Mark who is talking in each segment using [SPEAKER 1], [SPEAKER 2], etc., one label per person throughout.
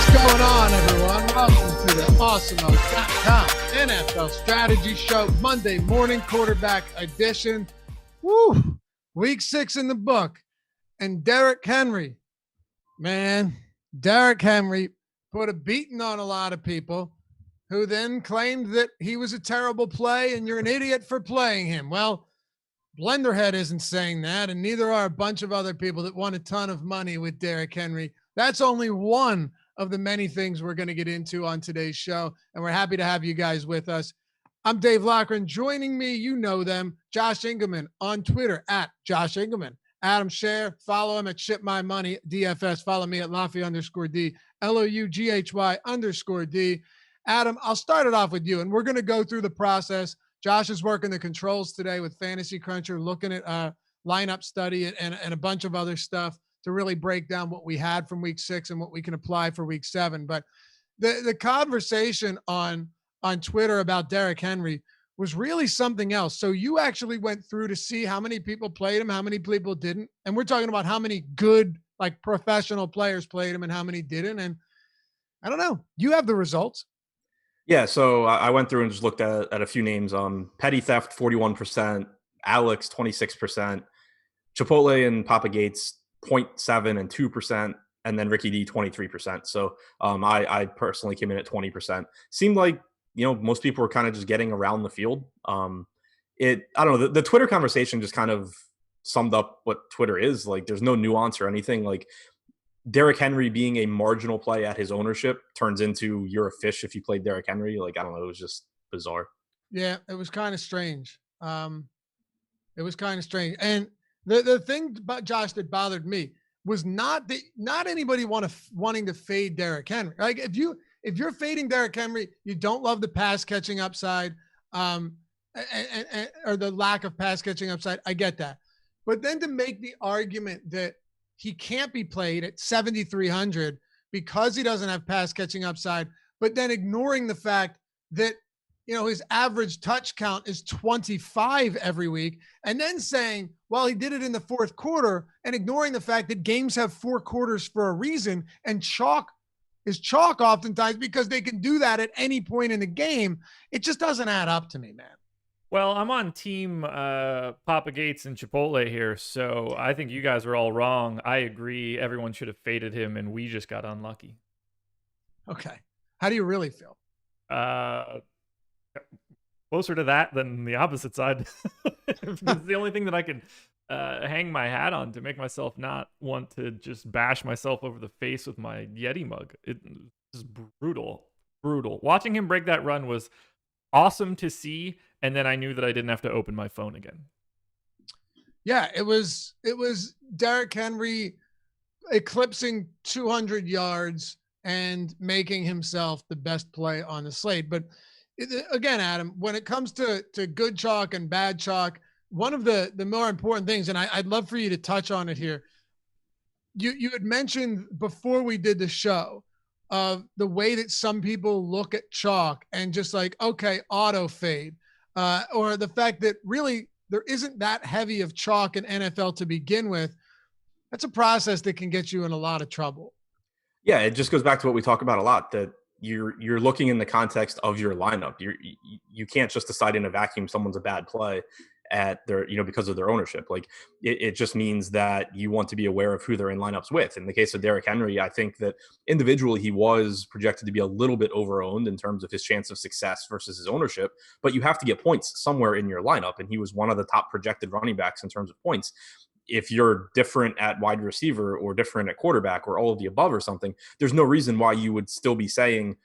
[SPEAKER 1] What's going on, everyone? Welcome to the Awesemo.com NFL Strategy Show, Monday morning quarterback edition. Woo! Week 6 in the book. And Derrick Henry, man, Derrick Henry put a beating on a lot of people who then claimed that he was a terrible play and you're an idiot for playing him. Well, Blenderhead isn't saying that, and neither are a bunch of other people that won a ton of money with Derrick Henry. That's only one of the many things we're going to get into on today's show, and we're happy to have you guys with us. I'm Dave Loughran. Joining me, you know them, Josh Engleman on Twitter at Josh Engleman. Adam Scherer, follow him at Ship My Money DFS. Follow me at Laffy_D, LOUGHY_D. Adam, I'll start it off with you, and we're going to go through the process. Josh is working the controls today with Fantasy Cruncher, looking at lineup study and a bunch of other stuff to really break down what we had from week 6 and what we can apply for week 7. But the conversation on Twitter about Derrick Henry was really something else. So you actually went through to see how many people played him, how many people didn't. And we're talking about how many good, like professional players played him and how many didn't. And I don't know, you have the results.
[SPEAKER 2] Yeah, so I went through and just looked at a few names. Petty Theft, 41%, Alex, 26%, Chipotle and Papa Gates, 0.7 and 2%, and then Ricky D, 23%. So I personally came in at 20%. Seemed like, most people were kind of just getting around the field. I don't know, the Twitter conversation just kind of summed up what Twitter is. Like, there's no nuance or anything. Like, Derrick Henry being a marginal play at his ownership turns into you're a fish if you played Derrick Henry. Like, I don't know. It was just bizarre.
[SPEAKER 1] Yeah, it was kind of strange. It was kind of strange. And the thing about Josh that bothered me was not anybody wanting to fade Derrick Henry. Like, if you're fading Derrick Henry, you don't love the pass catching upside, or the lack of pass catching upside. I get that. But then to make the argument that he can't be played at 7,300 because he doesn't have pass catching upside, but then ignoring the fact that, his average touch count is 25 every week, and then saying, well, he did it in the fourth quarter, and ignoring the fact that games have 4 quarters for a reason, and chalk is chalk oftentimes because they can do that at any point in the game. It just doesn't add up to me, man.
[SPEAKER 3] Well, I'm on team Papa Gates and Chipotle here, so I think you guys are all wrong. I agree. Everyone should have faded him, and we just got unlucky.
[SPEAKER 1] Okay. How do you really feel?
[SPEAKER 3] Closer to that than the opposite side. It's the only thing that I can hang my hat on to make myself not want to just bash myself over the face with my Yeti mug. It was brutal. Watching him break that run was awesome to see, and then I knew that I didn't have to open my phone again.
[SPEAKER 1] Yeah, it was Derrick Henry eclipsing 200 yards and making himself the best play on the slate. But again, Adam, when it comes to good chalk and bad chalk, one of the more important things, and I'd love for you to touch on it here, you had mentioned before we did the show of the way that some people look at chalk and just like, okay, auto fade, or the fact that really there isn't that heavy of chalk in NFL to begin with. That's a process that can get you in a lot of trouble.
[SPEAKER 2] Yeah, it just goes back to what we talk about a lot, that you're looking in the context of your lineup. You can't just decide in a vacuum someone's a bad play at their, because of their ownership. Like, it just means that you want to be aware of who they're in lineups with. In the case of Derrick Henry, I think that individually he was projected to be a little bit overowned in terms of his chance of success versus his ownership, but you have to get points somewhere in your lineup. And he was one of the top projected running backs in terms of points. If you're different at wide receiver or different at quarterback or all of the above or something, there's no reason why you would still be saying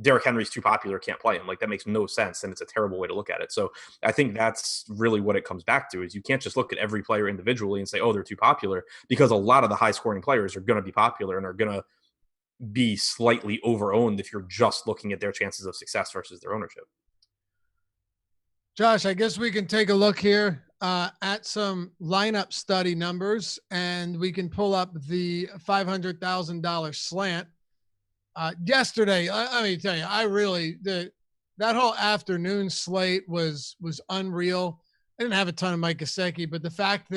[SPEAKER 2] Derrick Henry's too popular, can't play him. Like, that makes no sense, and it's a terrible way to look at it. So I think that's really what it comes back to, is you can't just look at every player individually and say, oh, they're too popular, because a lot of the high-scoring players are going to be popular and are going to be slightly over-owned if you're just looking at their chances of success versus their ownership.
[SPEAKER 1] Josh, I guess we can take a look here at some lineup study numbers, and we can pull up the $500,000 slant. Yesterday, let me tell you, that whole afternoon slate was unreal. I didn't have a ton of Mike Gesicki, but the fact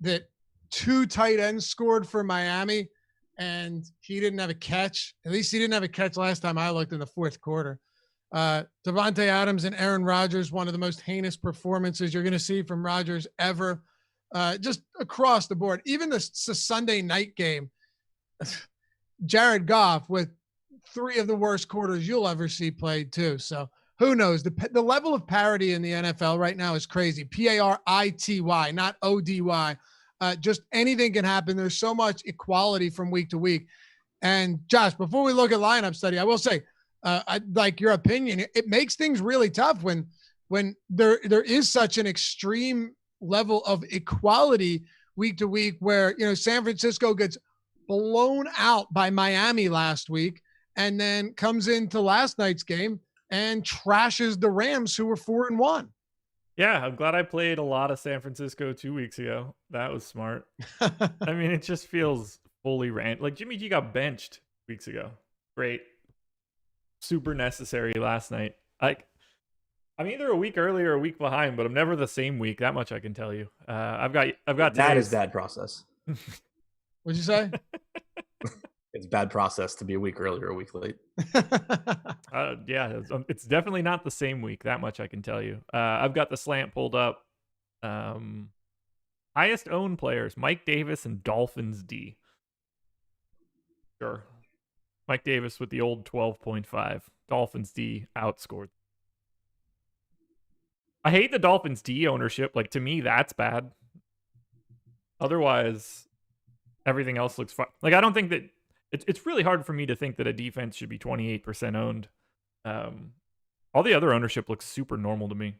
[SPEAKER 1] that 2 tight ends scored for Miami and he didn't have a catch. At least he didn't have a catch last time I looked in the fourth quarter. Devonte Adams and Aaron Rodgers, one of the most heinous performances you're going to see from Rodgers ever, just across the board. Even the Sunday night game, Jared Goff with 3 of the worst quarters you'll ever see played too. So who knows? The level of parity in the NFL right now is crazy. Parity, not ODY. Just anything can happen. There's so much equality from week to week. And Josh, before we look at lineup study, I will say, I like your opinion. It makes things really tough when there is such an extreme level of equality week to week, where San Francisco gets blown out by Miami last week, and then comes into last night's game and trashes the Rams, who were 4-1.
[SPEAKER 3] Yeah, I'm glad I played a lot of San Francisco 2 weeks ago. That was smart. I mean, it just feels fully random. Like Jimmy G got benched weeks ago. Great. Super necessary last night. I'm either a week early or a week behind, but I'm never the same week. That much I can tell you. I've got
[SPEAKER 2] that is bad process.
[SPEAKER 1] What'd you say?
[SPEAKER 2] It's bad process to be a week early or a week late.
[SPEAKER 3] Yeah, it's definitely not the same week. That much I can tell you. I've got the slant pulled up. Highest owned players: Mike Davis and Dolphins D. Sure. Mike Davis with the old 12.5. Dolphins D outscored. I hate the Dolphins D ownership. Like, to me, that's bad. Otherwise, everything else looks fine. Like, I don't think that it's really hard for me to think that a defense should be 28% owned. All the other ownership looks super normal to me.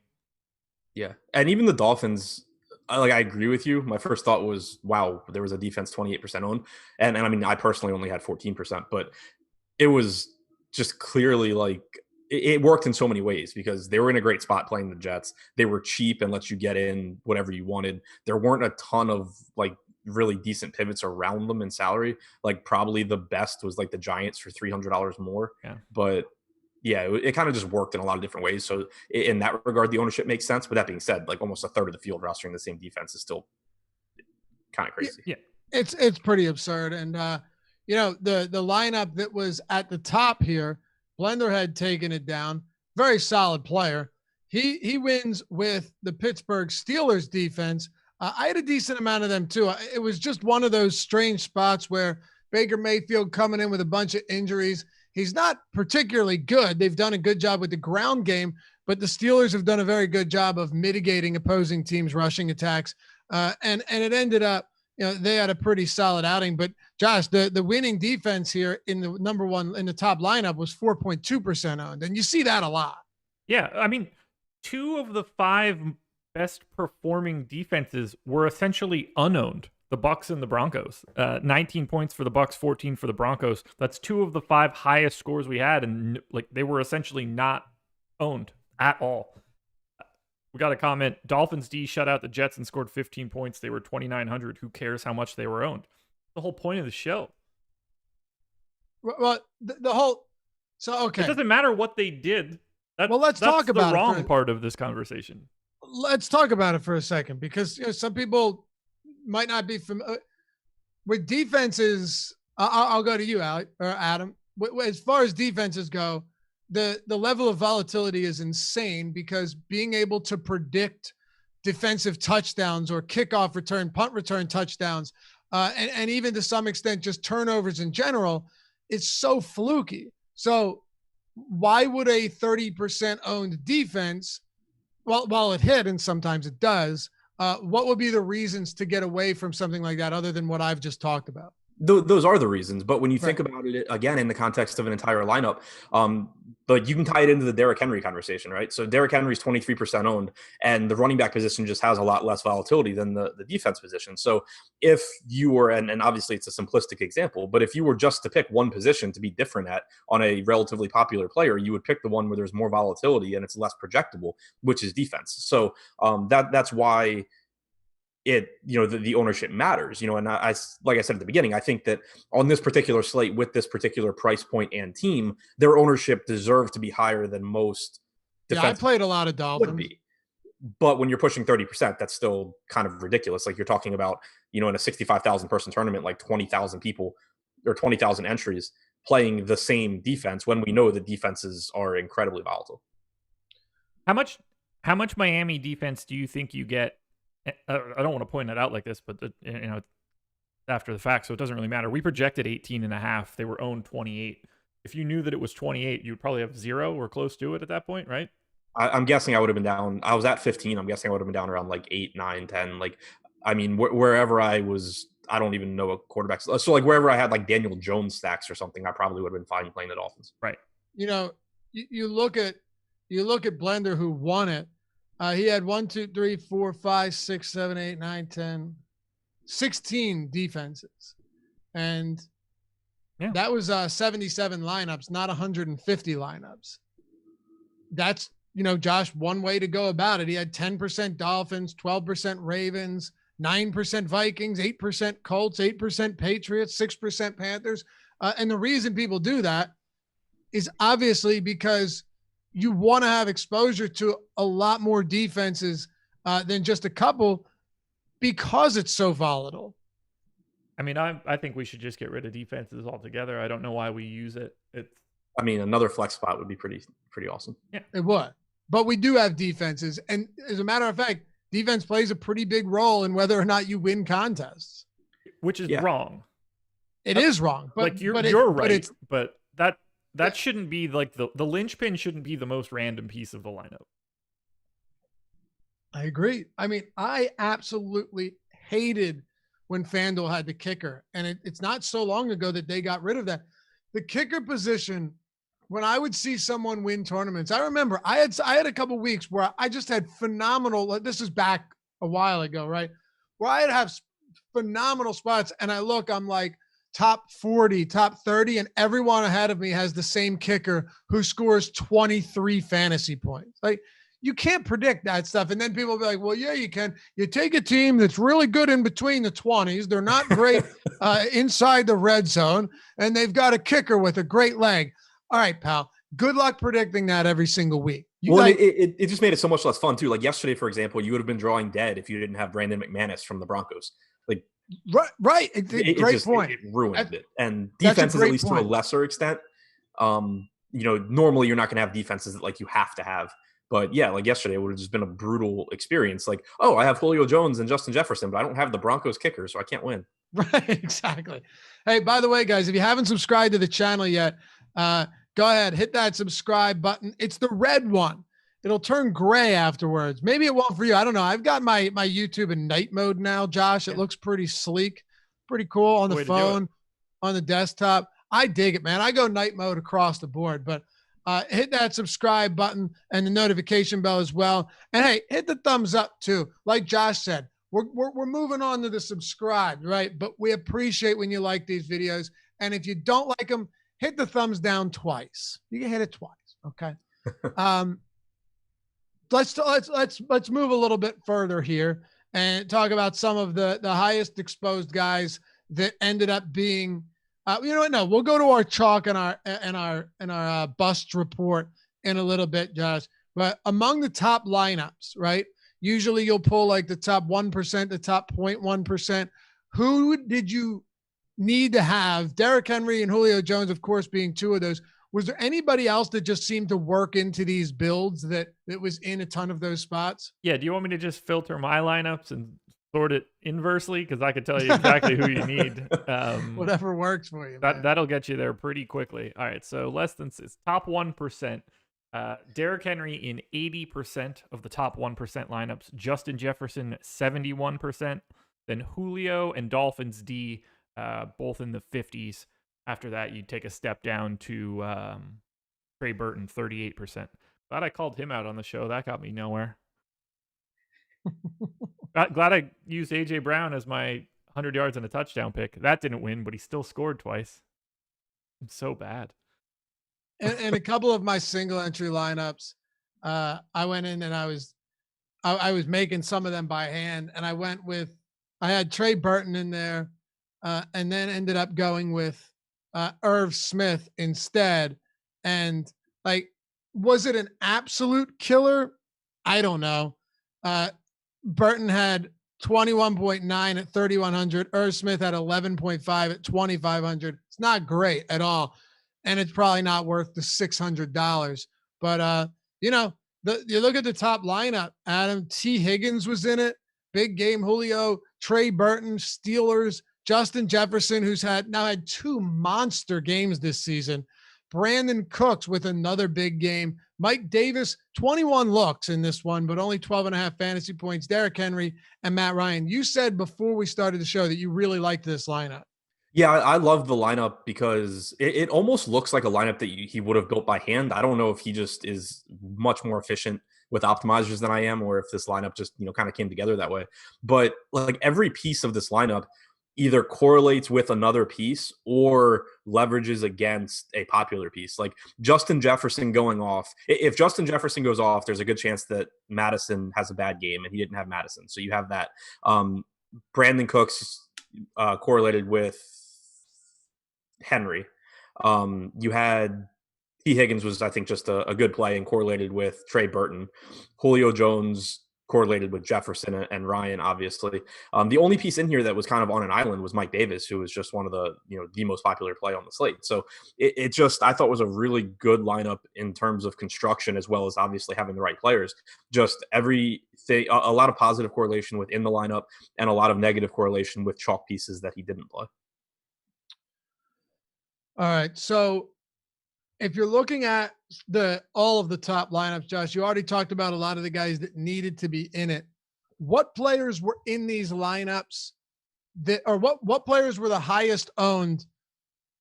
[SPEAKER 2] Yeah. And even the Dolphins, I agree with you. My first thought was, wow, there was a defense 28% owned. And I mean, I personally only had 14%, but it was just clearly like it worked in so many ways, because they were in a great spot playing the Jets. They were cheap and let you get in whatever you wanted. There weren't a ton of like really decent pivots around them in salary. Like probably the best was like the Giants for $300 more.
[SPEAKER 3] Yeah.
[SPEAKER 2] But yeah, it kind of just worked in a lot of different ways. So in that regard, the ownership makes sense. But that being said, like almost a third of the field rostering the same defense is still kind of crazy.
[SPEAKER 3] Yeah.
[SPEAKER 1] It's pretty absurd. And the lineup that was at the top here, Blender had taken it down. Very solid player. He wins with the Pittsburgh Steelers defense. I had a decent amount of them too. It was just one of those strange spots where Baker Mayfield coming in with a bunch of injuries. He's not particularly good. They've done a good job with the ground game, but the Steelers have done a very good job of mitigating opposing teams' rushing attacks. And it ended up, they had a pretty solid outing. But Josh, the winning defense here in the number one in the top lineup was 4.2% owned, and you see that a lot.
[SPEAKER 3] Yeah, I mean, 2 of the 5 best performing defenses were essentially unowned. The Bucs and the Broncos. 19 points for the Bucs, 14 for the Broncos. That's 2 of the 5 highest scores we had, and like they were essentially not owned at all. We got a comment. Dolphins D shut out the Jets and scored 15 points. They were 2,900. Who cares how much they were owned? The whole point of the show.
[SPEAKER 1] Well, the whole. So okay,
[SPEAKER 3] it doesn't matter what they did.
[SPEAKER 1] Let's talk about
[SPEAKER 3] the wrong part of this conversation.
[SPEAKER 1] Let's talk about it for a second, because some people might not be familiar with defenses. I'll go to you, Alec, or Adam. As far as defenses go, the level of volatility is insane, because being able to predict defensive touchdowns or kickoff return, punt return touchdowns, and even to some extent just turnovers in general, it's so fluky. So why would a 30% owned defense, while it hit, and sometimes it does, what would be the reasons to get away from something like that other than what I've just talked about?
[SPEAKER 2] Those are the reasons, but when you think about it again in the context of an entire lineup, but you can tie it into the Derrick Henry conversation, right? So Derrick Henry's 23% owned, and the running back position just has a lot less volatility than the defense position. So if you were, and obviously it's a simplistic example, but if you were just to pick one position to be different at on a relatively popular player, you would pick the one where there's more volatility and it's less projectable, which is defense. So that's why the ownership matters, and I, like I said at the beginning, I think that on this particular slate with this particular price point and team, their ownership deserved to be higher than most.
[SPEAKER 1] Yeah, I played a lot of Dolphins.
[SPEAKER 2] Would be. But when you're pushing 30%, that's still kind of ridiculous. Like you're talking about, in a 65,000 person tournament, like 20,000 people or 20,000 entries playing the same defense when we know the defenses are incredibly volatile.
[SPEAKER 3] How much Miami defense do you think you get? I don't want to point it out like this, but after the fact, so it doesn't really matter. We projected 18.5. They were owned 28. If you knew that it was 28, you'd probably have 0 or close to it at that point, right?
[SPEAKER 2] I'm guessing I would have been down. I was at 15. I'm guessing I would have been down around like 8, 9, 10. Like, I mean, wherever I was, I don't even know a quarterback. So like wherever I had like Daniel Jones stacks or something, I probably would have been fine playing the Dolphins.
[SPEAKER 3] Right.
[SPEAKER 1] You look at Blender, who won it. He had 1, 2, 3, 4, 5, 6, 7, 8, 9, 10, 16 defenses. And that was 77 lineups, not 150 lineups. That's, Josh, one way to go about it. He had 10% Dolphins, 12% Ravens, 9% Vikings, 8% Colts, 8% Patriots, 6% Panthers. And the reason people do that is obviously because you want to have exposure to a lot more defenses than just a couple, because it's so volatile.
[SPEAKER 3] I mean, I think we should just get rid of defenses altogether. I don't know why we use it.
[SPEAKER 2] I mean, another flex spot would be pretty awesome.
[SPEAKER 3] Yeah,
[SPEAKER 1] it would. But we do have defenses, and as a matter of fact, defense plays a pretty big role in whether or not you win contests.
[SPEAKER 3] Which is wrong.
[SPEAKER 1] It is wrong. But
[SPEAKER 3] like you're right. But that shouldn't be like the linchpin shouldn't be the most random piece of the lineup.
[SPEAKER 1] I agree. I mean, I absolutely hated when FanDuel had the kicker, and it's not so long ago that they got rid of that. The kicker position, when I would see someone win tournaments, I remember I had a couple weeks where I just had phenomenal. This is back a while ago, right? Where I'd have phenomenal spots, and I'm like top 40, top 30, and everyone ahead of me has the same kicker who scores 23 fantasy points. Like, you can't predict that stuff. And then people will be like, well, yeah, you can. You take a team that's really good in between the 20s. They're not great inside the red zone, and they've got a kicker with a great leg. All right, pal. Good luck predicting that every single week.
[SPEAKER 2] It just made it so much less fun, too. Like yesterday, for example, you would have been drawing dead if you didn't have Brandon McManus from the Broncos. Like,
[SPEAKER 1] right. Great point.
[SPEAKER 2] It ruined it. And defenses, at least to a lesser extent, normally you're not going to have defenses that like you have to have. But yeah, like yesterday, it would have just been a brutal experience. Like, oh, I have Julio Jones and Justin Jefferson, but I don't have the Broncos kicker, so I can't win.
[SPEAKER 1] Right, exactly. Hey, by the way, guys, if you haven't subscribed to the channel yet, go ahead, hit that subscribe button. It's the red one. It'll turn gray afterwards. Maybe it won't for you. I don't know. I've got my YouTube in night mode now, Josh. It looks pretty sleek, pretty cool on the phone, on the desktop. I dig it, man. I go night mode across the board, but hit that subscribe button and the notification bell as well. And hey, hit the thumbs up too. Like Josh said, we're moving on to the subscribe, right? But we appreciate when you like these videos. And if you don't like them, hit the thumbs down twice. You can hit it twice, okay? Let's move a little bit further here and talk about some of the highest exposed guys that ended up being. You know what? No, we'll go to our chalk and our bust report in a little bit, Josh. But among the top lineups, right? Usually you'll pull like the top 1%, the top 0.1%. Who did you need to have? Derrick Henry and Julio Jones, of course, being two of those. Was there anybody else that just seemed to work into these builds that was in a ton of those spots?
[SPEAKER 3] Yeah. Do you want me to just filter my lineups and sort it inversely? Because I could tell you exactly who you need.
[SPEAKER 1] Whatever works for you.
[SPEAKER 3] That'll get you there pretty quickly. All right. So less than top 1%. Derrick Henry in 80% of the top 1% lineups. Justin Jefferson 71%. Then Julio and Dolphins D both in the 50s. After that, you'd take a step down to Trey Burton 38%. Glad I called him out on the show. That got me nowhere. Glad I used A.J. Brown as my 100 yards and a touchdown pick. That didn't win, but he still scored twice. It's so bad.
[SPEAKER 1] And a couple of my single entry lineups, I went in and I was making some of them by hand, and I had Trey Burton in there, and then ended up going with Irv Smith instead. And like, was it an absolute killer? I don't know. Burton had 21.9 at 3,100. Irv Smith at 11.5 at 2,500. It's not great at all. And it's probably not worth the $600. But, you look at the top lineup, Adam. T. Higgins was in it. Big game Julio, Trey Burton, Steelers, Justin Jefferson, who's now had 2 monster games this season. Brandon Cooks with another big game. Mike Davis, 21 looks in this one, but only 12.5 fantasy points. Derrick Henry and Matt Ryan. You said before we started the show that you really liked this lineup.
[SPEAKER 2] Yeah, I love the lineup because it almost looks like a lineup that he would have built by hand. I don't know if he just is much more efficient with optimizers than I am, or if this lineup just, kind of came together that way. But like every piece of this lineup either correlates with another piece or leverages against a popular piece. Like Justin Jefferson going off. If Justin Jefferson goes off, there's a good chance that Madison has a bad game, and he didn't have Madison. So you have that. Brandon Cooks correlated with Henry. You had T. Higgins was, I think, just a good play and correlated with Trey Burton. Julio Jones correlated with Jefferson and Ryan, obviously. The only piece in here that was kind of on an island was Mike Davis, who was just one of the most popular play on the slate. So it just, I thought, was a really good lineup in terms of construction, as well as obviously having the right players. Just everything, a lot of positive correlation within the lineup and a lot of negative correlation with chalk pieces that he didn't play.
[SPEAKER 1] All right. So if you're looking at all of the top lineups, Josh, you already talked about a lot of the guys that needed to be in it. What players were in these lineups what players were the highest owned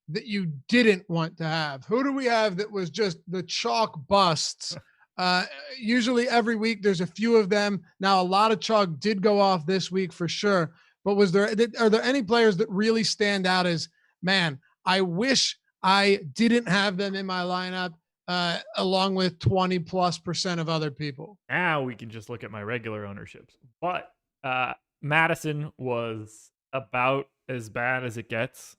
[SPEAKER 1] that you didn't want to have? Who do we have that was just the chalk busts? Usually every week there's a few of them. Now, a lot of chalk did go off this week for sure, but are there any players that really stand out as, man, I wish I didn't have them in my lineup, along with 20+% of other people?
[SPEAKER 3] Now we can just look at my regular ownerships. But Madison was about as bad as it gets.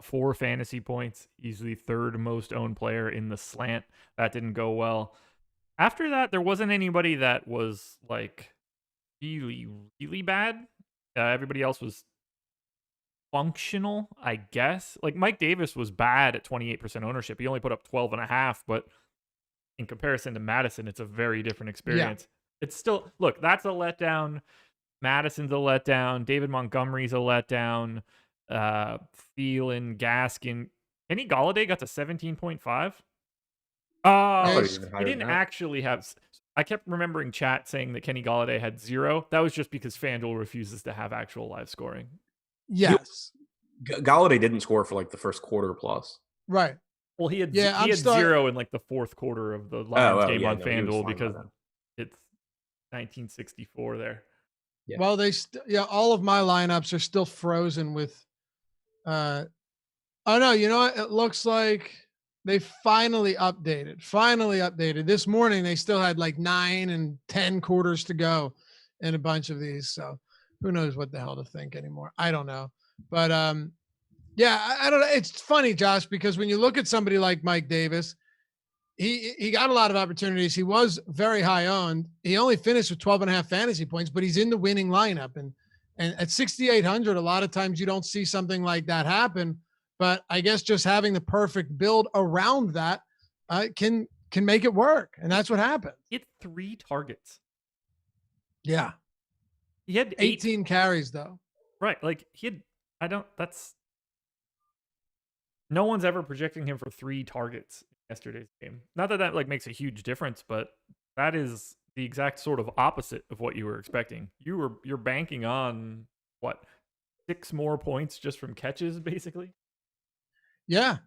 [SPEAKER 3] 4 fantasy points. He's the 3rd most owned player in the slant. That didn't go well. After that, there wasn't anybody that was like really, really bad. Everybody else was functional, I guess. Like Mike Davis was bad at 28% ownership. He only put up 12.5, but in comparison to Madison, it's a very different experience. Yeah. It's still, look, that's a letdown. Madison's a letdown. David Montgomery's a letdown. Thielen, Gaskin. Kenny Golladay got to 17.5. He didn't actually have. I kept remembering chat saying that Kenny Golladay had 0. That was just because FanDuel refuses to have actual live scoring.
[SPEAKER 1] Yes.
[SPEAKER 2] Golladay didn't score for like the first quarter plus.
[SPEAKER 1] Right.
[SPEAKER 3] Well, he had 0 in like the 4th quarter of the Lions game on FanDuel because it's 1964 there.
[SPEAKER 1] Yeah. Well, all of my lineups are still frozen with. Oh no, you know what? It looks like they finally updated. This morning they still had like 9 and 10 quarters to go in a bunch of these. So who knows what the hell to think anymore? I don't know. But I don't know. It's funny, Josh, because when you look at somebody like Mike Davis, he got a lot of opportunities. He was very high owned. He only finished with 12.5 fantasy points, but he's in the winning lineup. And at 6,800, a lot of times you don't see something like that happen. But I guess just having the perfect build around that can make it work. And that's what happened.
[SPEAKER 3] He had 3 targets.
[SPEAKER 1] Yeah.
[SPEAKER 3] He had
[SPEAKER 1] 18 carries, though.
[SPEAKER 3] Right. Like no one's ever projecting him for 3 targets in yesterday's game. Not that like makes a huge difference, but that is the exact sort of opposite of what you were expecting. You're banking on what, 6 more points just from catches, basically?
[SPEAKER 1] Yeah.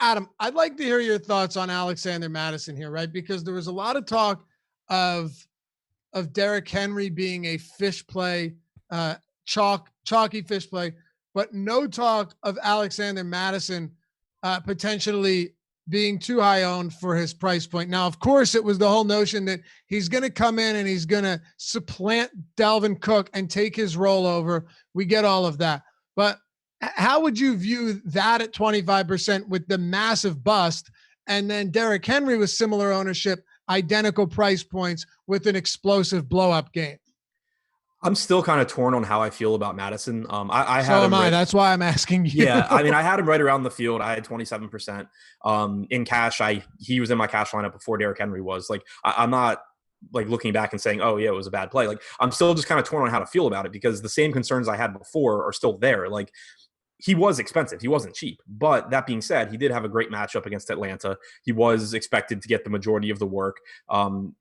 [SPEAKER 1] Adam, I'd like to hear your thoughts on Alexander Madison here, right? Because there was a lot of talk of Derrick Henry being a fish play, chalky fish play, but no talk of Alexander Madison potentially being too high owned for his price point. Now, of course, it was the whole notion that he's going to come in and he's going to supplant Dalvin Cook and take his role over. We get all of that. But how would you view that at 25% with the massive bust? And then Derrick Henry with similar ownership, identical price points with an explosive blow-up game.
[SPEAKER 2] I'm still kind of torn on how I feel about Madison. I
[SPEAKER 1] So
[SPEAKER 2] had
[SPEAKER 1] am
[SPEAKER 2] him
[SPEAKER 1] I.
[SPEAKER 2] right.
[SPEAKER 1] That's why I'm asking you.
[SPEAKER 2] Yeah, I mean, I had him right around the field. I had 27%. In cash, he was in my cash lineup before Derrick Henry was. Like, I'm not like looking back and saying, oh yeah, it was a bad play. Like, I'm still just kind of torn on how to feel about it because the same concerns I had before are still there. Like, he was expensive. He wasn't cheap. But that being said, he did have a great matchup against Atlanta. He was expected to get the majority of the work.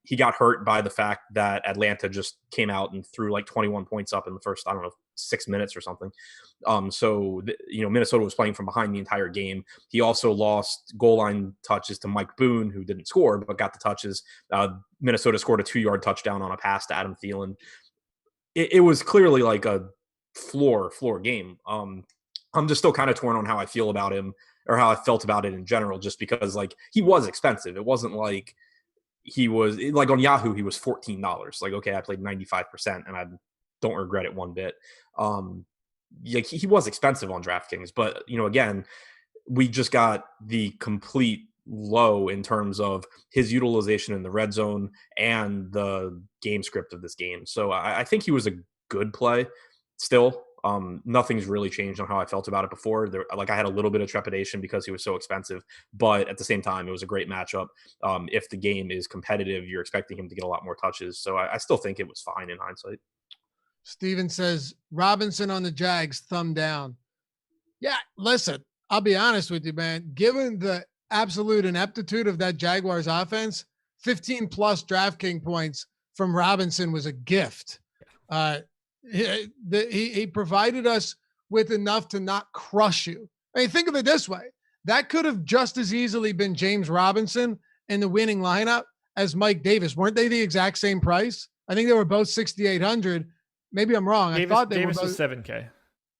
[SPEAKER 2] He got hurt by the fact that Atlanta just came out and threw like 21 points up in the first, I don't know, 6 minutes or something. Minnesota was playing from behind the entire game. He also lost goal line touches to Mike Boone, who didn't score, but got the touches. Minnesota scored a 2-yard touchdown on a pass to Adam Thielen. It was clearly like a floor game. I'm just still kind of torn on how I feel about him or how I felt about it in general, just because like he was expensive. It wasn't like he was like on Yahoo, he was $14. Like, okay, I played 95% and I don't regret it one bit. Like he was expensive on DraftKings, but again, we just got the complete low in terms of his utilization in the red zone and the game script of this game. So I think he was a good play still. Nothing's really changed on how I felt about it before. I had a little bit of trepidation because he was so expensive, but at the same time, it was a great matchup. If the game is competitive, you're expecting him to get a lot more touches. So I still think it was fine in hindsight.
[SPEAKER 1] Steven says Robinson on the Jags, thumb down. Yeah, listen, I'll be honest with you, man. Given the absolute ineptitude of that Jaguars offense, 15 plus DraftKings points from Robinson was a gift. He provided us with enough to not crush you. I mean, think of it this way. That could have just as easily been James Robinson in the winning lineup as Mike Davis. Weren't they the exact same price? I think they were both 6,800. Maybe I'm wrong.
[SPEAKER 3] Davis,
[SPEAKER 1] I thought
[SPEAKER 3] Davis
[SPEAKER 1] were both...
[SPEAKER 3] was 7K.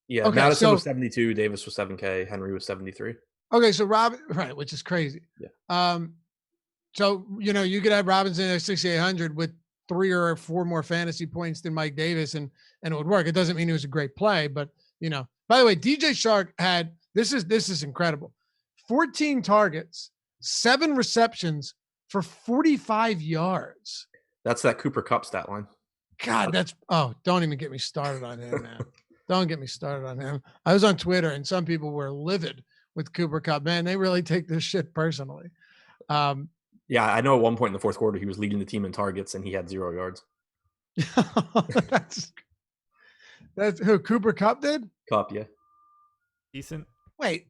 [SPEAKER 2] Yeah, okay, Madison was 72, Davis was 7K, Henry was 73.
[SPEAKER 1] Okay, so right, which is crazy.
[SPEAKER 2] Yeah.
[SPEAKER 1] So you could have Robinson at 6,800 with 3 or 4 more fantasy points than Mike Davis, and it would work. It doesn't mean it was a great play, but By the way, DJ Shark had this is incredible. 14 targets, 7 receptions for 45 yards.
[SPEAKER 2] That's that Cooper Kupp stat line.
[SPEAKER 1] God, don't even get me started on him, man. Don't get me started on him. I was on Twitter and some people were livid with Cooper Kupp. Man, they really take this shit personally.
[SPEAKER 2] Yeah, I know at one point in the fourth quarter, he was leading the team in targets and he had 0 yards.
[SPEAKER 1] That's who Cooper Kupp did?
[SPEAKER 2] Kupp, yeah.
[SPEAKER 3] Decent.
[SPEAKER 1] Wait,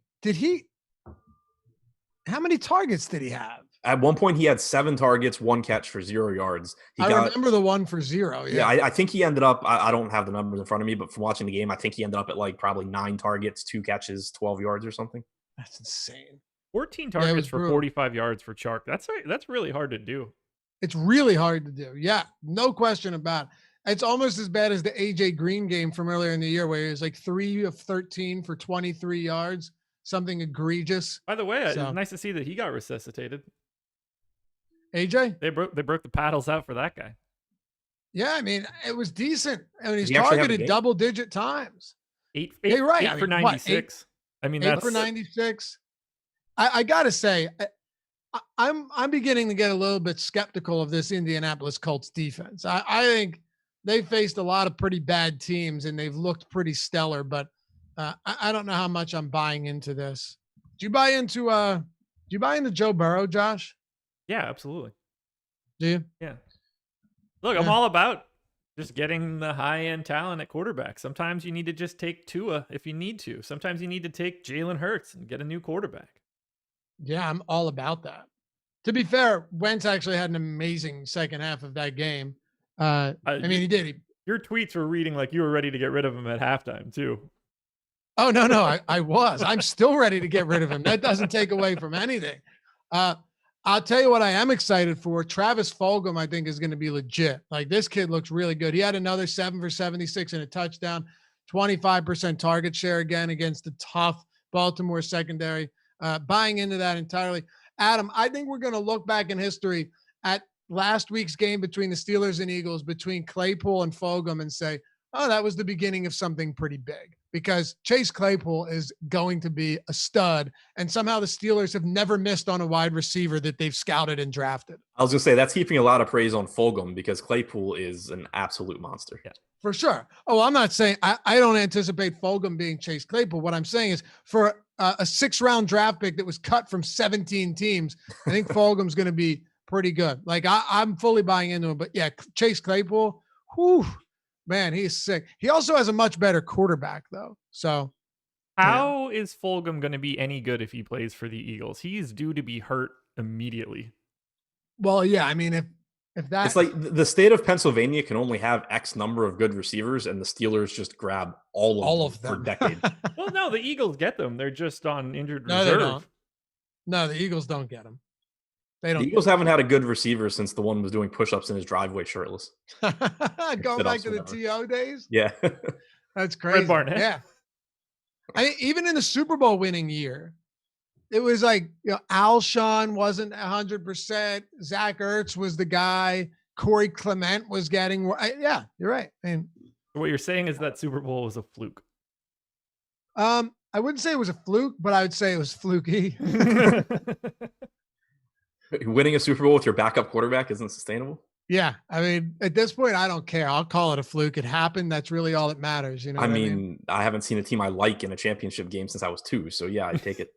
[SPEAKER 1] how many targets did he have?
[SPEAKER 2] At one point, he had 7 targets, 1 catch for 0 yards.
[SPEAKER 1] I remember the one for 0.
[SPEAKER 2] Yeah, I think he ended up, I don't have the numbers in front of me, but from watching the game, I think he ended up at like probably 9 targets, 2 catches, 12 yards or something.
[SPEAKER 1] That's insane.
[SPEAKER 3] 14 targets for 45 yards for Chark. That's really hard to do.
[SPEAKER 1] It's really hard to do. Yeah, no question about it. It's almost as bad as the AJ Green game from earlier in the year where he was like 3 of 13 for 23 yards, something egregious.
[SPEAKER 3] By the way, it's nice to see that he got resuscitated.
[SPEAKER 1] AJ?
[SPEAKER 3] They broke the paddles out for that guy.
[SPEAKER 1] Yeah, I mean, it was decent. I mean, he's targeted double-digit times.
[SPEAKER 3] 8
[SPEAKER 1] right.
[SPEAKER 3] for 96.
[SPEAKER 1] I mean, 8 for 96. I got to say, I'm beginning to get a little bit skeptical of this Indianapolis Colts defense. I think they've faced a lot of pretty bad teams and they've looked pretty stellar, but I don't know how much I'm buying into this. Do you buy into Joe Burrow, Josh?
[SPEAKER 3] Yeah, absolutely.
[SPEAKER 1] Do you?
[SPEAKER 3] Yeah. Look, I'm all about just getting the high-end talent at quarterback. Sometimes you need to just take Tua if you need to. Sometimes you need to take Jalen Hurts and get a new quarterback.
[SPEAKER 1] Yeah, I'm all about that. To be fair, Wentz actually had an amazing second half of that game. I mean, he did.
[SPEAKER 3] Your tweets were reading like you were ready to get rid of him at halftime, too.
[SPEAKER 1] Oh, no, I was. I'm still ready to get rid of him. That doesn't take away from anything. I'll tell you what I am excited for. Travis Fulgham, I think, is going to be legit. Like, this kid looks really good. He had another 7 for 76 and a touchdown, 25% target share again against the tough Baltimore secondary. Buying into that entirely. Adam, I think we're going to look back in history at last week's game between the Steelers and Eagles, between Claypool and Fulgham, and say, oh, that was the beginning of something pretty big, because Chase Claypool is going to be a stud. And somehow the Steelers have never missed on a wide receiver that they've scouted and drafted.
[SPEAKER 2] I was going to say that's heaping a lot of praise on Fulgham because Claypool is an absolute monster.
[SPEAKER 3] Yeah.
[SPEAKER 1] For sure. Oh, I'm not saying I don't anticipate Fulgham being Chase Claypool. What I'm saying is for a 6-round draft pick that was cut from 17 teams, I think Fulgham's going to be pretty good. Like I'm fully buying into him. But yeah, Chase Claypool, whew, man, he's sick. He also has a much better quarterback though. So
[SPEAKER 3] how is Fulgham going to be any good if he plays for the Eagles? He's due to be hurt immediately.
[SPEAKER 1] Well, yeah, I mean, if that,
[SPEAKER 2] it's like the state of Pennsylvania can only have X number of good receivers, and the Steelers just grab all of them for decades.
[SPEAKER 3] Well, no, the Eagles get them. They're just on injured reserve.
[SPEAKER 1] They don't. No, the Eagles don't get them. They don't.
[SPEAKER 2] The Eagles haven't had a good receiver since the one was doing push-ups in his driveway shirtless.
[SPEAKER 1] Going back to the TO days.
[SPEAKER 2] Yeah,
[SPEAKER 1] that's crazy.
[SPEAKER 3] Red Barnett.
[SPEAKER 1] Yeah, I mean, even in the Super Bowl winning year, it was like, Alshon wasn't 100%. Zach Ertz was the guy. Corey Clement was getting. Yeah, you're right. I mean,
[SPEAKER 3] what you're saying is that Super Bowl was a fluke.
[SPEAKER 1] I wouldn't say it was a fluke, but I would say it was fluky.
[SPEAKER 2] Winning a Super Bowl with your backup quarterback isn't sustainable.
[SPEAKER 1] Yeah, I mean, at this point, I don't care. I'll call it a fluke. It happened. That's really all that matters. You know.
[SPEAKER 2] I mean, I haven't seen a team I like in a championship game since I was 2. So yeah, I take it.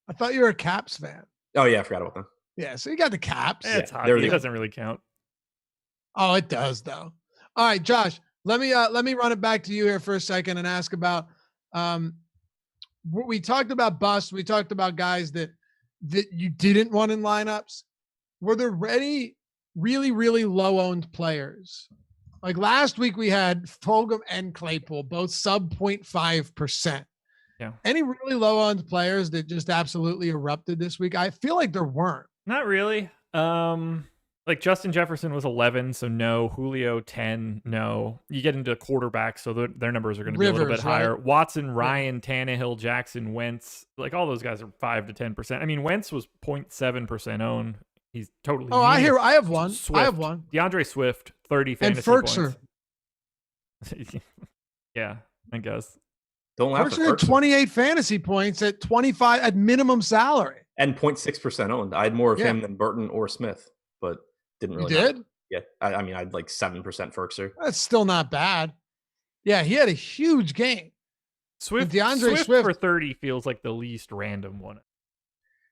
[SPEAKER 1] I thought you were a Caps fan.
[SPEAKER 2] Oh yeah, I forgot about them.
[SPEAKER 1] Yeah, so you got the Caps.
[SPEAKER 3] It's hockey. It doesn't really count.
[SPEAKER 1] Oh, it does though. All right, Josh, let me run it back to you here for a second and ask about we talked about busts. We talked about guys that you didn't want in lineups. Were there any really, really low owned players? Like last week we had Fulgham and Claypool, both sub 0.5%.
[SPEAKER 3] Yeah.
[SPEAKER 1] Any really low owned players that just absolutely erupted this week? I feel like there weren't.
[SPEAKER 3] Not really. Like Justin Jefferson was 11, so no. Julio 10, no. You get into quarterbacks, so their numbers are going to be a little bit higher. Right? Watson, Ryan, Tannehill, Jackson, Wentz, like all those guys are 5 to 10%. I mean, Wentz was 0.7% owned. He's totally.
[SPEAKER 1] Oh, I have one.
[SPEAKER 3] Swift.
[SPEAKER 1] I have one.
[SPEAKER 3] DeAndre Swift, 30 fantasy
[SPEAKER 1] and
[SPEAKER 3] points. Yeah, I guess.
[SPEAKER 2] Don't laugh at
[SPEAKER 1] Ferguson. 28 fantasy points at 25 at minimum salary.
[SPEAKER 2] And 0.6% owned. I had more of him than Burton or Smith, but didn't really.
[SPEAKER 1] You did?
[SPEAKER 2] Yeah. I mean, I had like 7% Ferguson.
[SPEAKER 1] That's still not bad. Yeah, he had a huge game.
[SPEAKER 3] Swift
[SPEAKER 1] Swift
[SPEAKER 3] for 30 feels like the least random one.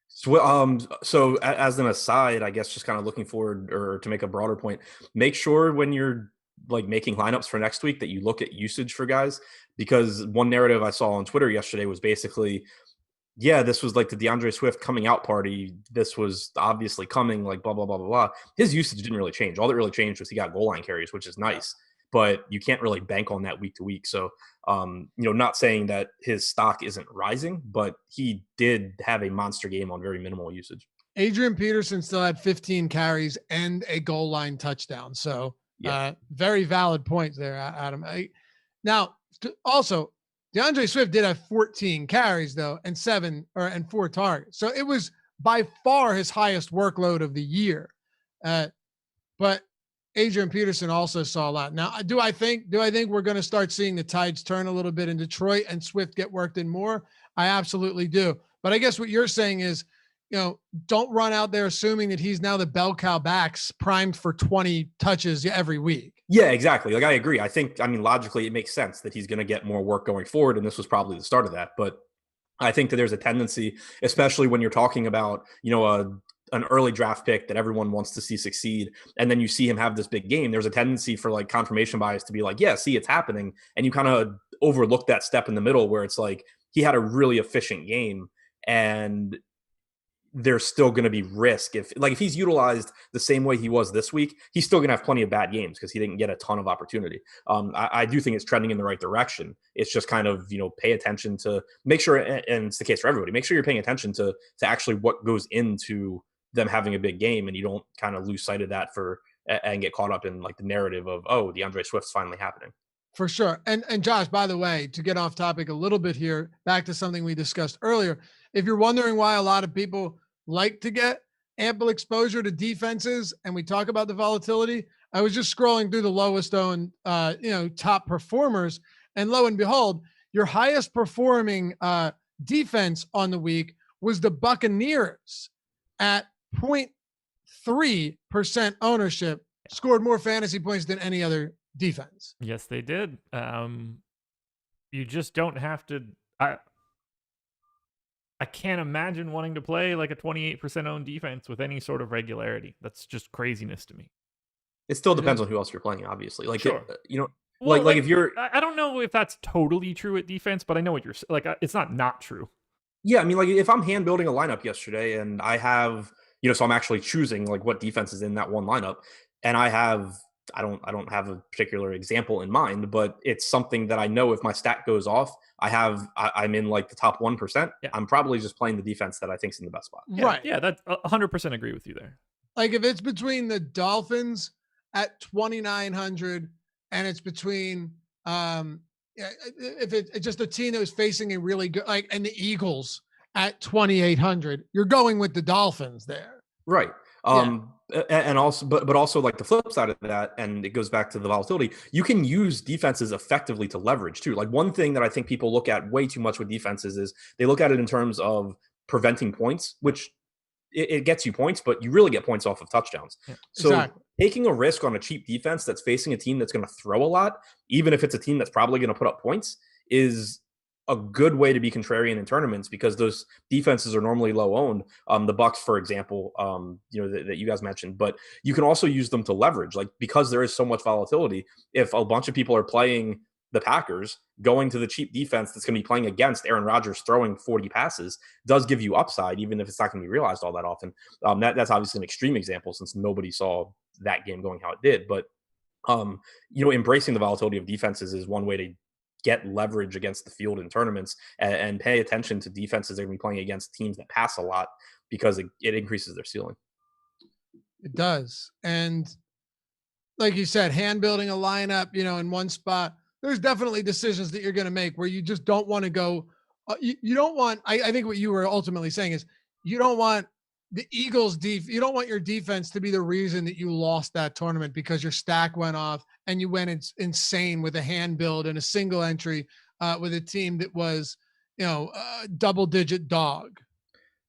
[SPEAKER 2] So as an aside, I guess just kind of looking forward or to make a broader point, make sure when you're like making lineups for next week that you look at usage for guys, because one narrative I saw on Twitter yesterday was basically, yeah, this was like the DeAndre Swift coming out party. This was obviously coming, like blah, blah, blah, blah, blah. His usage didn't really change. All that really changed was he got goal line carries, which is nice, but you can't really bank on that week to week. So, not saying that his stock isn't rising, but he did have a monster game on very minimal usage.
[SPEAKER 1] Adrian Peterson still had 15 carries and a goal line touchdown. So very valid points there, Adam. Now, also, DeAndre Swift did have 14 carries though, and 4 targets. So it was by far his highest workload of the year. But Adrian Peterson also saw a lot. Now, do I think we're going to start seeing the tides turn a little bit in Detroit and Swift get worked in more? I absolutely do. But I guess what you're saying is, don't run out there assuming that he's now the bell cow backs primed for 20 touches every week.
[SPEAKER 2] Yeah, exactly. Like I agree. Logically it makes sense that he's going to get more work going forward. And this was probably the start of that. But I think that there's a tendency, especially when you're talking about, an early draft pick that everyone wants to see succeed, and then you see him have this big game, there's a tendency for like confirmation bias to be like, yeah, see, it's happening. And you kind of overlook that step in the middle where it's like, he had a really efficient game and there's still going to be risk. If he's utilized the same way he was this week, he's still going to have plenty of bad games because he didn't get a ton of opportunity. I do think it's trending in the right direction. It's just kind of, pay attention to make sure, and it's the case for everybody, make sure you're paying attention to actually what goes into them having a big game, and you don't kind of lose sight of that and get caught up in like the narrative of, oh, DeAndre Swift's finally happening.
[SPEAKER 1] For sure. And Josh, by the way, to get off topic a little bit here, back to something we discussed earlier, if you're wondering why a lot of people like to get ample exposure to defenses and we talk about the volatility, I was just scrolling through the lowest owned, top performers, and lo and behold, your highest performing defense on the week was the Buccaneers at 0.3% ownership, scored more fantasy points than any other defense.
[SPEAKER 3] Yes, they did. You just don't have to. I can't imagine wanting to play like a 28% owned defense with any sort of regularity. That's just craziness to me.
[SPEAKER 2] It still depends on who else you're playing, obviously. Like,
[SPEAKER 3] sure.
[SPEAKER 2] Well, like if you're,
[SPEAKER 3] I don't know if that's totally true at defense, but I know what you're like. It's not true.
[SPEAKER 2] Yeah, I mean, like if I'm hand building a lineup yesterday and I have, so I'm actually choosing like what defense is in that one lineup, and I don't have a particular example in mind, but it's something that I know if my stat goes off, I'm in like the top 1%. Yeah. I'm probably just playing the defense that I think's in the best spot.
[SPEAKER 3] Yeah, right. Yeah, that's 100% agree with you there.
[SPEAKER 1] Like if it's between the Dolphins at 2,900 and it's between if it's just a team that was facing a really good, like, and the Eagles at 2,800, you're going with the Dolphins there.
[SPEAKER 2] Right. And also, but also like the flip side of that, and it goes back to the volatility, you can use defenses effectively to leverage too. Like one thing that I think people look at way too much with defenses is they look at it in terms of preventing points, which it gets you points, but you really get points off of touchdowns. Yeah, so exactly. Taking a risk on a cheap defense that's facing a team that's going to throw a lot, even if it's a team that's probably going to put up points, is a good way to be contrarian in tournaments because those defenses are normally low owned. The Bucs, for example, that you guys mentioned, but you can also use them to leverage, like because there is so much volatility. If a bunch of people are playing the Packers, going to the cheap defense that's going to be playing against Aaron Rodgers throwing 40 passes does give you upside, even if it's not going to be realized all that often. That's obviously an extreme example since nobody saw that game going how it did. But, embracing the volatility of defenses is one way to get leverage against the field in tournaments and pay attention to defenses that are going to be playing against teams that pass a lot because it increases their ceiling.
[SPEAKER 1] It does. And like you said, hand building a lineup, in one spot, there's definitely decisions that you're going to make where you just don't want to go. You don't want, I think what you were ultimately saying is you don't want the Eagles you don't want your defense to be the reason that you lost that tournament because your stack went off and you went insane with a hand build and a single entry with a team that was, double digit dog.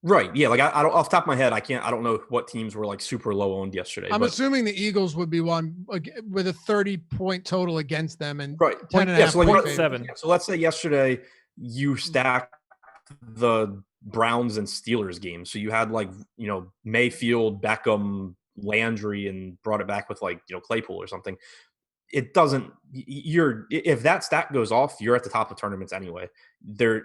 [SPEAKER 2] Right. Yeah. Like I don't, off the top of my head, I don't know what teams were like super low owned yesterday.
[SPEAKER 1] I'm assuming the Eagles would be one with a 30-point total against them and
[SPEAKER 2] right.
[SPEAKER 1] 10.5
[SPEAKER 2] so like 7. So let's say yesterday you stacked the Browns and Steelers game. So you had like, Mayfield, Beckham, Landry, and brought it back with like, Claypool or something. It doesn't, if that stat goes off, you're at the top of tournaments anyway.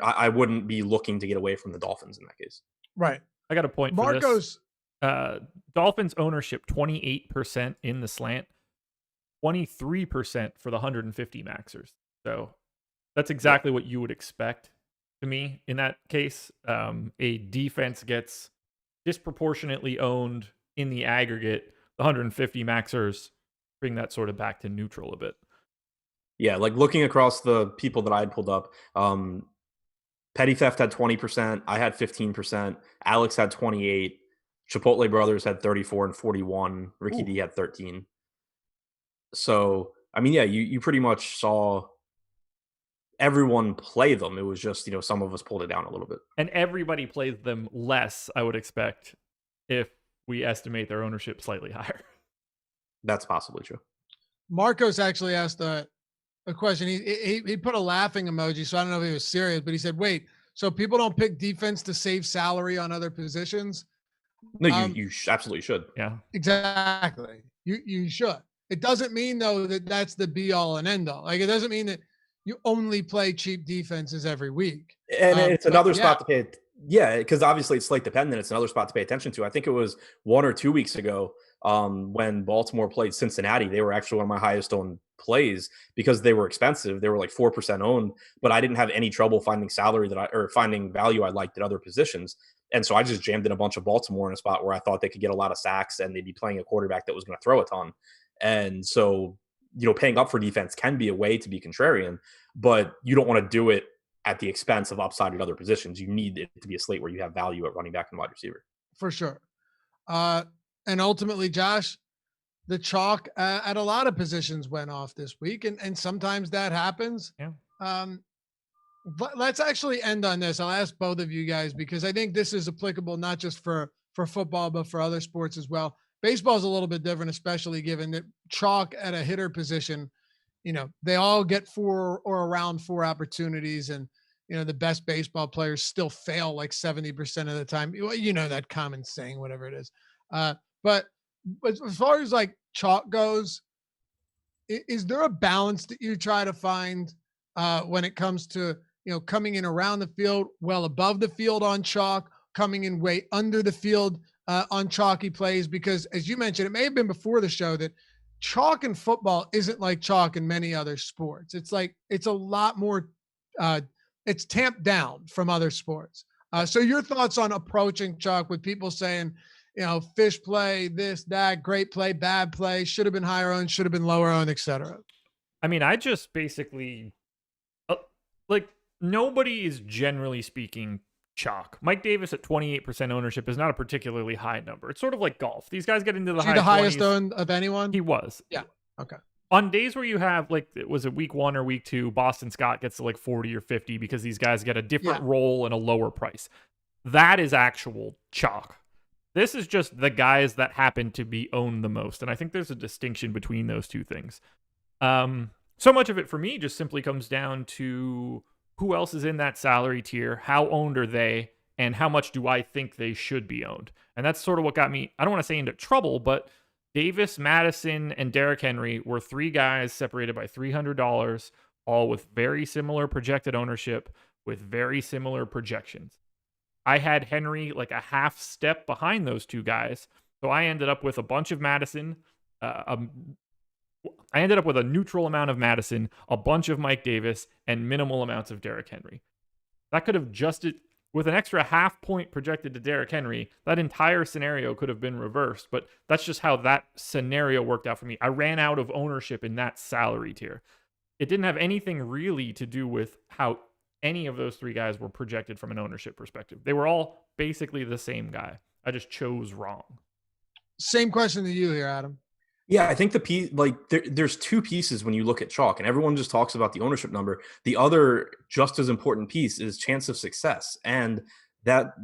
[SPEAKER 2] I wouldn't be looking to get away from the Dolphins in that case.
[SPEAKER 1] Right.
[SPEAKER 3] I got a point for this. Dolphins ownership 28% in the slant, 23% for the 150 maxers. So that's exactly what you would expect to me in that case. A defense gets disproportionately owned in the aggregate. The 150 maxers bring that sort of back to neutral a bit.
[SPEAKER 2] Yeah, like looking across the people that I had pulled up, Petty Theft had 20%. I had 15%. Alex had 28. Chipotle Brothers had 34 and 41. Ricky D had 13. So, I mean, yeah, you pretty much saw everyone play them. It was just, some of us pulled it down a little bit.
[SPEAKER 3] And everybody plays them less, I would expect, if we estimate their ownership slightly higher.
[SPEAKER 2] That's possibly true.
[SPEAKER 1] Marcos actually asked a question. He put a laughing emoji, so I don't know if he was serious, but he said, wait, so people don't pick defense to save salary on other positions?
[SPEAKER 2] No, you absolutely should.
[SPEAKER 3] Yeah,
[SPEAKER 1] exactly. You should. It doesn't mean though that's the be all and end all. Like it doesn't mean that you only play cheap defenses every week.
[SPEAKER 2] And it's another spot to pay. Yeah, because obviously it's slate dependent. It's another spot to pay attention to. I think it was 1 or 2 weeks ago when Baltimore played Cincinnati. They were actually one of my highest owned plays because they were expensive. They were like 4% owned, but I didn't have any trouble finding finding value I liked at other positions. And so I just jammed in a bunch of Baltimore in a spot where I thought they could get a lot of sacks and they'd be playing a quarterback that was going to throw a ton. And so, paying up for defense can be a way to be contrarian, but you don't want to do it at the expense of upside at other positions. You need it to be a slate where you have value at running back and wide receiver.
[SPEAKER 1] For sure. And ultimately, Josh, the chalk at a lot of positions went off this week, and sometimes that happens.
[SPEAKER 3] Yeah.
[SPEAKER 1] But let's actually end on this. I'll ask both of you guys because I think this is applicable not just for football, but for other sports as well. Baseball is a little bit different, especially given that chalk at a hitter position, they all get 4 or around 4 opportunities, and the best baseball players still fail like 70% of the time. That common saying, whatever it is. But as far as like chalk goes, is there a balance that you try to find when it comes to coming in around the field, well above the field on chalk, coming in way under the field on chalky plays? Because as you mentioned, it may have been before the show that chalk in football isn't like chalk in many other sports. It's a lot more, it's tamped down from other sports. So your thoughts on approaching chalk with people saying, fish play, this, that, great play, bad play, should have been higher owned, should have been lower owned, etc.
[SPEAKER 3] I mean, I just basically, nobody is generally speaking chalk. Mike Davis at 28% ownership is not a particularly high number. It's sort of like golf. These guys get into the
[SPEAKER 1] highest owned of anyone?
[SPEAKER 3] He was.
[SPEAKER 1] Yeah. Okay.
[SPEAKER 3] On days where you have, was it week 1 or week 2, Boston Scott gets to 40 or 50 because these guys get a different role and a lower price. That is actual chalk. This is just the guys that happen to be owned the most. And I think there's a distinction between those two things. So much of it for me just simply comes down to who else is in that salary tier, how owned are they, and how much do I think they should be owned. And that's sort of what got me, I don't want to say into trouble, but Davis, Madison, and Derrick Henry were 3 guys separated by $300, all with very similar projected ownership, with very similar projections. I had Henry a half step behind those 2 guys, so I ended up with a bunch of Madison, I ended up with a neutral amount of Madison, a bunch of Mike Davis, and minimal amounts of Derrick Henry. That could have with an extra half point projected to Derrick Henry, that entire scenario could have been reversed, but that's just how that scenario worked out for me. I ran out of ownership in that salary tier. It didn't have anything really to do with how any of those 3 guys were projected from an ownership perspective. They were all basically the same guy. I just chose wrong.
[SPEAKER 1] Same question to you here, Adam.
[SPEAKER 2] Yeah, I think there's 2 pieces when you look at chalk, and everyone just talks about the ownership number. The other just as important piece is chance of success, and that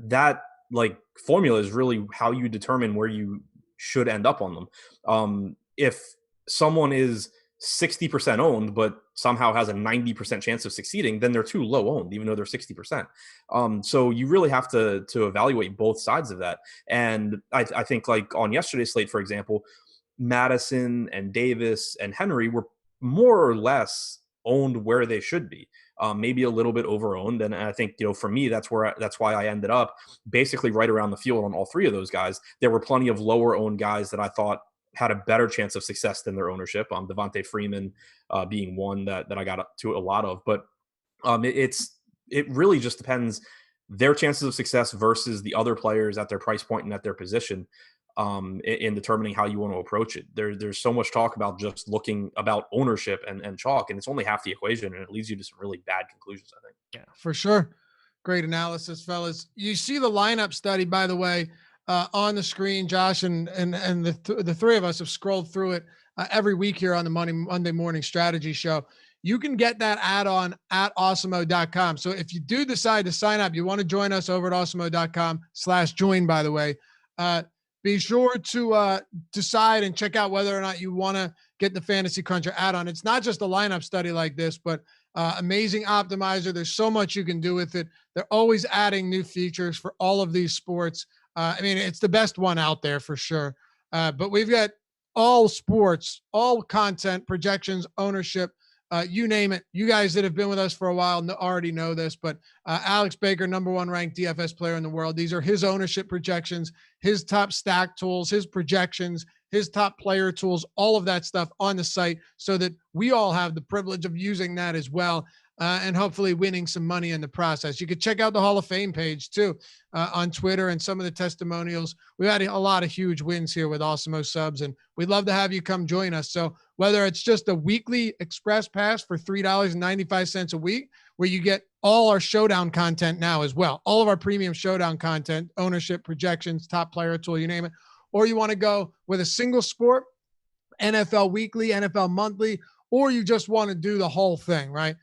[SPEAKER 2] formula is really how you determine where you should end up on them. If someone is 60% owned, but somehow has a 90% chance of succeeding, then they're too low owned, even though they're 60%. So you really have to evaluate both sides of that. And I think on yesterday's slate, for example, Madison and Davis and Henry were more or less owned where they should be, maybe a little bit over owned. And I think, for me, that's why I ended up basically right around the field on all 3 of those guys. There were plenty of lower owned guys that I thought had a better chance of success than their ownership. Devonte Freeman being one that I got up to a lot of, but it really just depends their chances of success versus the other players at their price point and at their position. In determining how you want to approach it. There's so much talk about just looking about ownership and chalk, and it's only half the equation, and it leads you to some really bad conclusions, I think.
[SPEAKER 1] Yeah, for sure. Great analysis, fellas. You see the lineup study, by the way, on the screen. Josh and the 3 of us have scrolled through it every week here on the Monday Morning Strategy Show. You can get that add-on at awesemo.com. So if you do decide to sign up, you want to join us over at awesemo.com/join, by the way, be sure to decide and check out whether or not you want to get the Fantasy Cruncher add-on. It's not just a lineup study like this, but amazing optimizer. There's so much you can do with it. They're always adding new features for all of these sports. It's the best one out there for sure. But we've got all sports, all content, projections, ownership, you name it. You guys that have been with us for a while already know this, but Alex Baker, #1 ranked DFS player in the world. These are his ownership projections, his top stack tools, his projections, his top player tools, all of that stuff on the site so that we all have the privilege of using that as well. And hopefully winning some money in the process. You could check out the Hall of Fame page too on Twitter and some of the testimonials. We've had a lot of huge wins here with Awesemo subs, and we'd love to have you come join us. So whether it's just a weekly express pass for $3.95 a week, where you get all our showdown content now as well, all of our premium showdown content, ownership projections, top player tool, you name it, or you want to go with a single sport, NFL weekly, NFL monthly, or you just want to do the whole thing, right?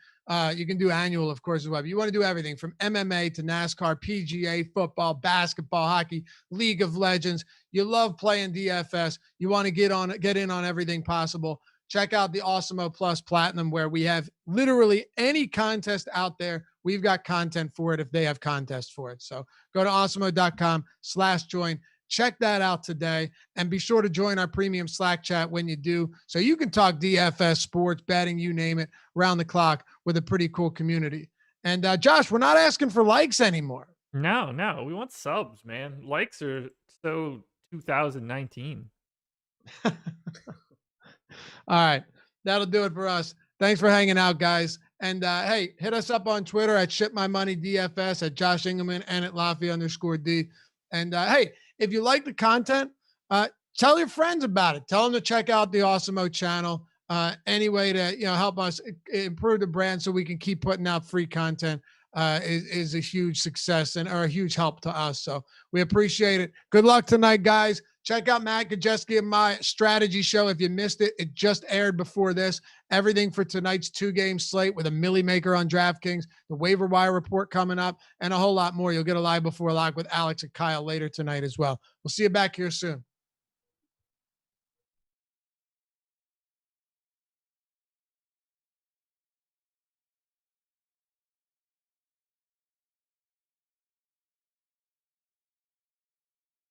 [SPEAKER 1] You can do annual, of course, as well. But you want to do everything from MMA to NASCAR, PGA, football, basketball, hockey, League of Legends. You love playing DFS. You want to get in on everything possible. Check out the Awesemo Plus Platinum, where we have literally any contest out there. We've got content for it if they have contests for it. So go to awesemo.com/join. Check that out today, and be sure to join our premium Slack chat when you do, so you can talk DFS, sports, betting, you name it, around the clock with a pretty cool community. And Josh, we're not asking for likes anymore.
[SPEAKER 3] No, we want subs, man. Likes are so 2019.
[SPEAKER 1] All right, that'll do it for us. Thanks for hanging out, guys. And hey, hit us up on Twitter at ShipMyMoneyDFS, at Josh Engleman, and at Laffy_D. And hey, if you like the content, tell your friends about it. Tell them to check out the Awesemo channel. Any way to help us improve the brand so we can keep putting out free content is a huge success or a huge help to us. So we appreciate it. Good luck tonight, guys. Check out Matt Kajeski and my strategy show. If you missed it, it just aired before this. Everything for tonight's 2-game slate with a Millie Maker on DraftKings, the waiver wire report coming up, and a whole lot more. You'll get a live before lock with Alex and Kyle later tonight as well. We'll see you back here soon.